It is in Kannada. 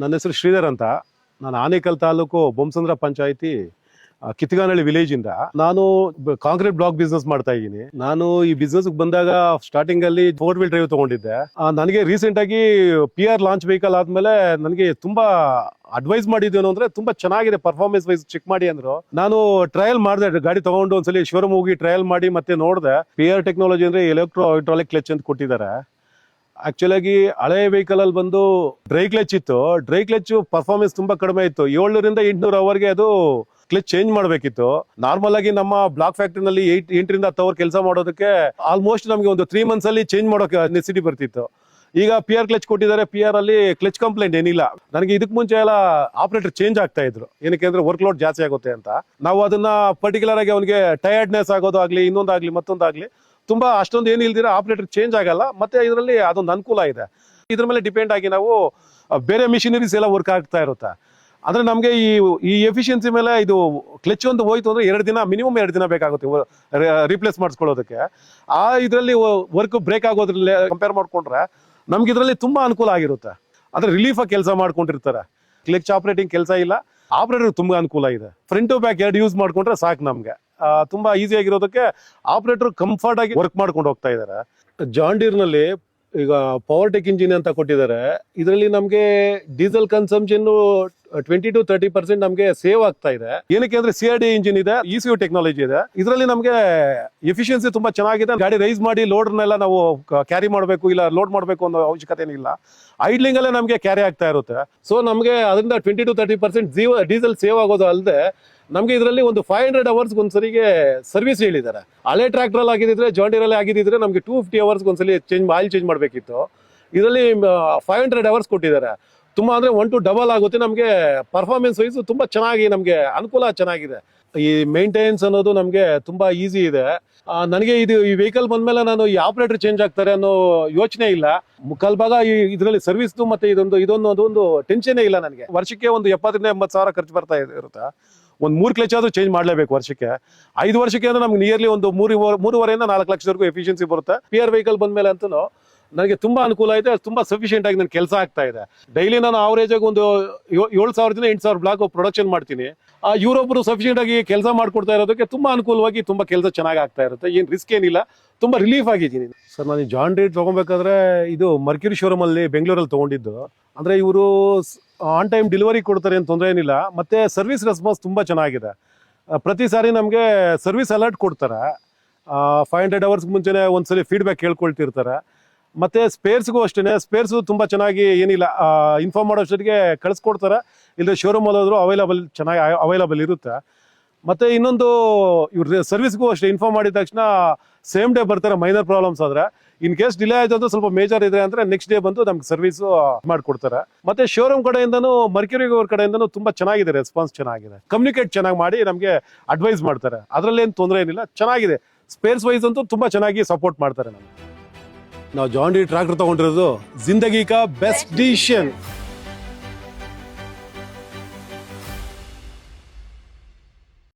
ನನ್ನ ಹೆಸರು ಶ್ರೀಧರ್ ಅಂತ. ನಾನು ಆನೇಕಲ್ ತಾಲೂಕು ಬೊಮ್ಮಸಂದ್ರ ಪಂಚಾಯಿತಿ ಕಿತ್ತಗಾನಹಳ್ಳಿ ವಿಲೇಜ್ ಇಂದ. ನಾನು ಕಾಂಕ್ರೀಟ್ ಬ್ಲಾಕ್ ಬಿಸ್ನೆಸ್ ಮಾಡ್ತಾ ಇದ್ದೀನಿ. ನಾನು ಈ ಬಿಸ್ನೆಸ್ ಬಂದಾಗ ಸ್ಟಾರ್ಟಿಂಗ್ ಅಲ್ಲಿ 4 ವೀಲ್ ಡ್ರೈವ್ ತಗೊಂಡಿದ್ದೆ. ನನಗೆ ರೀಸೆಂಟ್ ಆಗಿ PR ಲಾಂಚ್ ವೆಹಿಕಲ್ ಆದ್ಮೇಲೆ ನನಗೆ ತುಂಬಾ ಅಡ್ವೈಸ್ ಮಾಡಿದ್ದೇನು ಅಂದ್ರೆ ತುಂಬಾ ಚೆನ್ನಾಗಿದೆ ಪರ್ಫಾರ್ಮೆನ್ಸ್ ವೈಸ್ ಚೆಕ್ ಮಾಡಿ ಅಂದ್ರು. ನಾನು ಟ್ರಯಲ್ ಮಾಡಿದೆ, ಗಾಡಿ ತಗೊಂಡು ಒಂದ್ಸಲಿ ಶೋರೂಮ್ ಹೋಗಿ ಟ್ರಯಲ್ ಮಾಡಿ ಮತ್ತೆ ನೋಡಿದೆ. PR ಟೆಕ್ನಾಲಜಿ ಅಂದ್ರೆ ಎಲೆಕ್ಟ್ರೋ ಹೈಡ್ರಾಲಿಕ್ ಕ್ಲಚ್ ಅಂತ ಕೊಟ್ಟಿದ್ದಾರೆ. ಆಕ್ಚುಲ್ ಆಗಿ ಹಳೆ ವೆಹಿಕಲ್ ಅಲ್ಲಿ ಬಂದು ಡ್ರೈ ಕ್ಲಚ್ ಇತ್ತು. ಡ್ರೈ ಕ್ಲಚ್ ಪರ್ಫಾರ್ಮೆನ್ಸ್ ತುಂಬಾ ಕಡಿಮೆ ಇತ್ತು. 700 ರಿಂದ 800 ಅವರ್ಗೆ ಅದು ಕ್ಲಚ್ ಚೇಂಜ್ ಮಾಡಬೇಕಿತ್ತು. ನಾರ್ಮಲ್ ಆಗಿ ನಮ್ಮ ಬ್ಲಾಕ್ ಫ್ಯಾಕ್ಟರಿ ನಲ್ಲಿ 8 ರಿಂದ 10 ಅವರ್ ಕೆಲಸ ಮಾಡೋದಕ್ಕೆ ಆಲ್ಮೋಸ್ಟ್ ನಮಗೆ ಒಂದು 3 ಮಂತ್ಸ್ ಅಲ್ಲಿ ಚೇಂಜ್ ಮಾಡೋಕೆ ನೆಸಿಟಿ ಬರ್ತಿತ್ತು. ಈಗ PR ಕ್ಲಚ್ ಕೊಟ್ಟಿದ್ದಾರೆ. PR ಅಲ್ಲಿ ಕ್ಲಚ್ ಕಂಪ್ಲೇಂಟ್ ಏನಿಲ್ಲ. ನನಗೆ ಇದಕ್ಕೆ ಮುಂಚೆ ಎಲ್ಲ ಆಪರೇಟರ್ ಚೇಂಜ್ ಆಗ್ತಾ ಇದ್ರು, ಏನಕ್ಕೆ ಅಂದ್ರೆ ವರ್ಕ್ ಲೋಡ್ ಜಾಸ್ತಿ ಆಗುತ್ತೆ ಅಂತ. ನಾವು ಅದನ್ನ ಪರ್ಟಿಕ್ಯುಲರ್ ಆಗಿ ಅವನಿಗೆ ಟಯರ್ಡ್ನೆಸ್ ಆಗೋದು ಆಗ್ಲಿ, ಇನ್ನೊಂದಾಗ್ಲಿ ಮತ್ತೊಂದಾಗ್ಲಿ ತುಂಬಾ ಅಷ್ಟೊಂದು ಏನು ಇಲ್ದಿರ ಆಪರೇಟರ್ ಚೇಂಜ್ ಆಗಲ್ಲ. ಮತ್ತೆ ಇದರಲ್ಲಿ ಅದೊಂದು ಅನುಕೂಲ ಇದೆ. ಇದ್ರ ಮೇಲೆ ಡಿಪೆಂಡ್ ಆಗಿ ನಾವು ಬೇರೆ ಮಿಷಿನರೀಸ್ ಎಲ್ಲ ವರ್ಕ್ ಆಗ್ತಾ ಇರುತ್ತೆ. ಅಂದ್ರೆ ನಮಗೆ ಈ ಎಫಿಷಿಯನ್ಸಿ ಮೇಲೆ ಇದು ಕ್ಲಚ್ ಒಂದು ಹೋಯ್ತು ಅಂದ್ರೆ 2 ದಿನ ಮಿನಿಮಮ್ 2 ದಿನ ಬೇಕಾಗುತ್ತೆ ರೀಪ್ಲೇಸ್ ಮಾಡಿಸ್ಕೊಳ್ಳೋದಕ್ಕೆ. ಇದರಲ್ಲಿ ವರ್ಕ್ ಬ್ರೇಕ್ ಆಗೋದ್ರಲ್ಲಿ ಕಂಪೇರ್ ಮಾಡ್ಕೊಂಡ್ರೆ ನಮ್ಗೆ ಇದರಲ್ಲಿ ತುಂಬಾ ಅನುಕೂಲ ಆಗಿರುತ್ತೆ. ಅಂದ್ರೆ ರಿಲೀಫ್ ಆಗಿ ಕೆಲಸ ಮಾಡ್ಕೊಂಡಿರ್ತಾರೆ. ಕ್ಲಚ್ ಆಪರೇಟಿಂಗ್ ಕೆಲಸ ಇಲ್ಲ, ಆಪರೇಟರ್ ತುಂಬಾ ಅನುಕೂಲ ಇದೆ. ಫ್ರಂಟ್ ಟು ಬ್ಯಾಕ್ 2 ಯೂಸ್ ಮಾಡ್ಕೊಂಡ್ರೆ ಸಾಕು ನಮ್ಗೆ. ತುಂಬಾ ಈಸಿ ಆಗಿರೋದಕ್ಕೆ ಆಪರೇಟರ್ ಕಂಫರ್ಟ್ ಆಗಿ ವರ್ಕ್ ಮಾಡ್ಕೊಂಡು ಹೋಗ್ತಾ ಇದ್ದಾರೆ. ಜಾನ್ ಡೀರ್ ನಲ್ಲಿ ಈಗ ಪವರ್ ಟೆಕ್ ಇಂಜಿನ್ ಅಂತ ಕೊಟ್ಟಿದ್ದಾರೆ. ಇದರಲ್ಲಿ ನಮ್ಗೆ ಡೀಸೆಲ್ ಕನ್ಸಂಪ್ಷನ್ 20 to 30% ನಮ್ಗೆ ಸೇವ್ ಆಗ್ತಾ ಇದೆ. ಏನಕ್ಕೆ ಅಂದ್ರೆ CRD ಇಂಜಿನ್ ಇದೆ, ECU ಟೆಕ್ನಾಲಜಿ ಇದೆ. ಇದರಲ್ಲಿ ನಮ್ಗೆ ಎಫಿಷಿಯನ್ಸಿ ತುಂಬಾ ಚೆನ್ನಾಗಿದೆ. ಗಾಡಿ ರೈಸ್ ಮಾಡಿ ಲೋಡ್ನೆಲ್ಲ ನಾವು ಕ್ಯಾರಿ ಮಾಡಬೇಕು ಇಲ್ಲ ಲೋಡ್ ಮಾಡಬೇಕು ಅನ್ನೋ ಅವಶ್ಯಕತೆ ಇಲ್ಲ. ಐಡ್ಲಿಂಗ್ ಅಲ್ಲೇ ನಮ್ಗೆ ಕ್ಯಾರಿ ಆಗ್ತಾ ಇರುತ್ತೆ. ಸೊ ನಮ್ಗೆ ಅದರಿಂದ 20 to 30% ಡೀಸೆಲ್ ಸೇವ್ ಆಗೋದು ಅಲ್ಲದೆ ನಮ್ಗೆ ಇದರಲ್ಲಿ ಒಂದು 500 ಅವರ್ಸ್ ಒಂದ್ಸರಿಗೆ ಸರ್ವಿಸ್ ಹೇಳಿದ್ದಾರೆ. ಹಳೆ ಟ್ರ್ಯಾಕ್ಟರ್ ಅಲ್ಲಿ ಆಗಿದ್ರೆ, ಜಾನ್ ಡೀರ್ ಅಲ್ಲಿ ಆಗಿದ್ರೆ ನಮ್ಗೆ 250 ಅವರ್ಸ್ ಒಂದ್ಸಲಿ ಆಯಿಲ್ ಚೇಂಜ್ ಮಾಡಬೇಕಿತ್ತು. ಇದರಲ್ಲಿ 500 ಅವರ್ಸ್ ಕೊಟ್ಟಿದ್ದಾರೆ. ತುಂಬಾ ಅಂದ್ರೆ 1 to ಡಬಲ್ ಆಗುತ್ತೆ. ನಮ್ಗೆ ಪರ್ಫಾರ್ಮೆನ್ಸ್ ವೈಸ್ ತುಂಬಾ ಚೆನ್ನಾಗಿ ನಮ್ಗೆ ಅನುಕೂಲ ಚೆನ್ನಾಗಿದೆ. ಈ ಮೇಂಟೆನೆನ್ಸ್ ಅನ್ನೋದು ನಮ್ಗೆ ತುಂಬಾ ಈಸಿ ಇದೆ. ನನಗೆ ಈ ವೆಹಿಕಲ್ ಬಂದ್ಮೇಲೆ ನಾನು ಈ ಆಪರೇಟರ್ ಚೇಂಜ್ ಆಗ್ತಾರೆ ಅನ್ನೋ ಯೋಚನೆ ಇಲ್ಲ. ಮುಕ್ಕಾಲ್ ಭಾಗ ಇದರಲ್ಲಿ ಸರ್ವಿಸ್ ಮತ್ತೆ ಇದೊಂದು ಟೆನ್ಷನ್ ಇಲ್ಲ ನನಗೆ. ವರ್ಷಕ್ಕೆ ಒಂದು 70 ರಿಂದ 80 ಸಾವಿರ ಖರ್ಚು ಬರ್ತಾ ಇರುತ್ತೆ. ಒಂದು 3 ಕ್ಲಚ್ ಆದ್ರೂ ಚೇಂಜ್ ಮಾಡ್ಲೇಬೇಕು ವರ್ಷಕ್ಕೆ. 5 ವರ್ಷಕ್ಕೆ ಅಂದ್ರೆ ನಮ್ಗೆ ನಿಯರ್ಲಿ ಒಂದು 3.5 ರಿಂದ 4 ಲಕ್ಷದವರೆಗೂ ಎಫಿಷಿಯನ್ಸಿ ಬರುತ್ತೆ. PR ವೆಹಿಕಲ್ ಬಂದ್ಮೇಲೆ ಅಂತೂ ನನಗೆ ತುಂಬಾ ಅನುಕೂಲ ಇದೆ. ತುಂಬಾ ಸಫಿಶಿಯಂಟ್ ಆಗಿ ನನ್ನ ಕೆಲಸ ಆಗ್ತಾ ಇದೆ. ಡೈಲಿ ನಾನು ಅವರೇಜ್ ಆಗಿ ಒಂದು 7,000 ದಿಂದ 8,000 ಬ್ಲಾಕ್ ಪ್ರೊಡಕ್ಷನ್ ಮಾಡ್ತೀನಿ. ಇವರೊಬ್ರು ಸಫಿಶಿಯಂಟ್ ಆಗಿ ಕೆಲಸ ಮಾಡ್ಕೊಡ್ತಾ ಇರೋದಕ್ಕೆ ತುಂಬಾ ಅನುಕೂಲವಾಗಿ ತುಂಬಾ ಕೆಲಸ ಚೆನ್ನಾಗಿ ಆಗ್ತಾ ಇರುತ್ತೆ. ಏನ್ ರಿಸ್ಕ್ ಏನಿಲ್ಲ, ತುಂಬಾ ರಿಲೀಫ್ ಆಗಿದ್ದೀನಿ ಸರ್. ನಾನು ಜಾನ್ ಡೀರ್ ತಗೊಬೇಕಾದ್ರೆ ಇದು ಮರ್ಕ್ಯೂರಿ ಶೋರೂಮ್ ಅಲ್ಲಿ ಬೆಂಗಳೂರಲ್ಲಿ ತಗೊಂಡಿದ್ದು. ಅಂದ್ರೆ ಇವರು ಆನ್ ಟೈಮ್ ಡೆಲಿವರಿ ಕೊಡ್ತಾರೆ ಅಂತ ತೊಂದರೆ ಏನಿಲ್ಲ. ಮತ್ತೆ ಸರ್ವಿಸ್ ರೆಸ್ಪಾನ್ಸ್ ತುಂಬಾ ಚೆನ್ನಾಗಿದೆ. ಪ್ರತಿ ಸಾರಿ ನಮಗೆ ಸರ್ವಿಸ್ ಅಲರ್ಟ್ ಕೊಡ್ತಾರೆ. 500 ಅವರ್ಸ್ ಮುಂಚೆನೆ ಒಂದ್ಸಲಿ ಫೀಡ್ಬ್ಯಾಕ್ ಕೇಳ್ಕೊಳ್ತಿರ್ತಾರೆ. ಮತ್ತೆ ಸ್ಪೇರ್ಸ್ಗೂ ಅಷ್ಟೇ, ಸ್ಪೇರ್ಸು ತುಂಬಾ ಚೆನ್ನಾಗಿ ಏನಿಲ್ಲ ಇನ್ಫಾರ್ಮ್ ಮಾಡೋ ಅಷ್ಟೊತ್ತಿಗೆ ಕಳಿಸ್ಕೊಡ್ತಾರೆ. ಇಲ್ಲ ಶೋರೂಮ್ ಹೋದ್ರು ಚೆನ್ನಾಗಿ ಅವೈಲಬಲ್ ಇರುತ್ತೆ. ಮತ್ತೆ ಇನ್ನೊಂದು ಇವ್ರ ಸರ್ವಿಸ್ಗೂ ಅಷ್ಟೇ ಇನ್ಫಾರ್ಮ್ ಮಾಡಿದ ತಕ್ಷಣ ಸೇಮ್ ಡೇ ಬರ್ತಾರೆ. ಮೈನರ್ ಪ್ರಾಬ್ಲಮ್ಸ್ ಆದ್ರೆ, ಇನ್ ಕೇಸ್ ಡಿಲೇ ಆಯ್ತು ಅಂದ್ರೆ ಸ್ವಲ್ಪ ಮೇಜರ್ ಇದ್ರೆ ಅಂದ್ರೆ ನೆಕ್ಸ್ಟ್ ಡೇ ಬಂದು ನಮ್ಗೆ ಸರ್ವಿಸ್ ಮಾಡ್ಕೊಡ್ತಾರೆ. ಮತ್ತೆ ಶೋರೂಮ್ ಕಡೆಯಿಂದನೂ ಮರ್ಕ್ಯೂರಿ ಅವ್ರ ಕಡೆಯಿಂದನೂ ತುಂಬಾ ಚೆನ್ನಾಗಿದೆ, ರೆಸ್ಪಾನ್ಸ್ ಚೆನ್ನಾಗಿದೆ. ಕಮ್ಯುನಿಕೇಟ್ ಚೆನ್ನಾಗಿ ಮಾಡಿ ನಮ್ಗೆ ಅಡ್ವೈಸ್ ಮಾಡ್ತಾರೆ. ಅದ್ರಲ್ಲಿ ಏನು ತೊಂದರೆ ಏನಿಲ್ಲ, ಚೆನ್ನಾಗಿದೆ. ಸ್ಪೇರ್ಸ್ ವೈಸ್ ಅಂತೂ ತುಂಬಾ ಚೆನ್ನಾಗಿ ಸಪೋರ್ಟ್ ಮಾಡ್ತಾರೆ ನಮ್ಗೆ. ನಾವು ಜಾನ್ ಡೀರ್ ಟ್ರ್ಯಾಕ್ಟರ್ ತಗೊಂಡಿರೋದು ಜಿಂದಗಿ ಕಾ ಬೆಸ್ಟ್ ಡಿಸಿಷನ್.